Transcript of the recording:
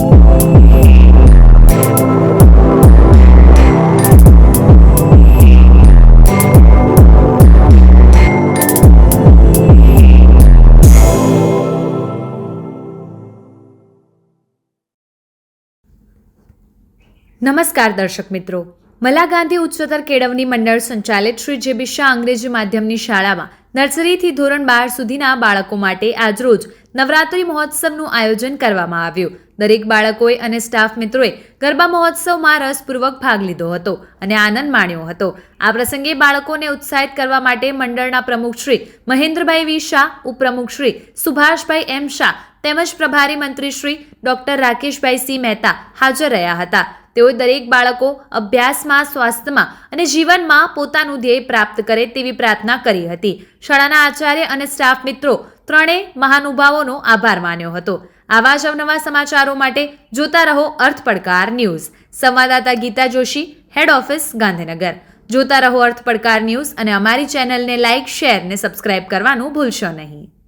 નમસ્કાર દર્શક મિત્રો, મલા ગાંધી ઉચ્ચતર કેળવણી મંડળ સંચાલિત શ્રી જે.બી. શાહ અંગ્રેજી માધ્યમની શાળામાં નર્સરીથી ધોરણ 12 સુધીના બાળકો માટે આજરોજ નવરાત્રિ મહોત્સવનું આયોજન કરવામાં આવ્યું. દરેક બાળકોએ અને સ્ટાફ મિત્રોએ ગરબા મહોત્સવમાં રસપૂર્વક ભાગ લીધો હતો અને આનંદ માણ્યો હતો. આ પ્રસંગે બાળકોને ઉત્સાહિત કરવા માટે મંડળના પ્રમુખ શ્રી મહેન્દ્રભાઈ વી શાહ, ઉપપ્રમુખ શ્રી સુભાષભાઈ એમ શાહ તેમજ પ્રભારી મંત્રી શ્રી ડોક્ટર રાકેશભાઈ સી મહેતા હાજર રહ્યા હતા. તેઓએ દરેક બાળકો અભ્યાસમાં, સ્વાસ્થ્યમાં અને જીવનમાં પોતાનું ધ્યેય પ્રાપ્ત કરે તેવી પ્રાર્થના કરી હતી. શાળાના આચાર્ય અને સ્ટાફ મિત્રો ત્રણેય મહાનુભાવોનો આભાર માન્યો હતો. આવા જ અવનવા સમાચારો માટે જોતા રહો અર્થ પડકાર ન્યૂઝ. સંવાદદાતા ગીતા જોશી, હેડ ઓફિસ, ગાંધીનગર. જોતા રહો અર્થ પડકાર ન્યૂઝ અને અમારી ચેનલને લાઇક, શેર અને સબસ્ક્રાઇબ કરવાનું ભૂલશો નહીં.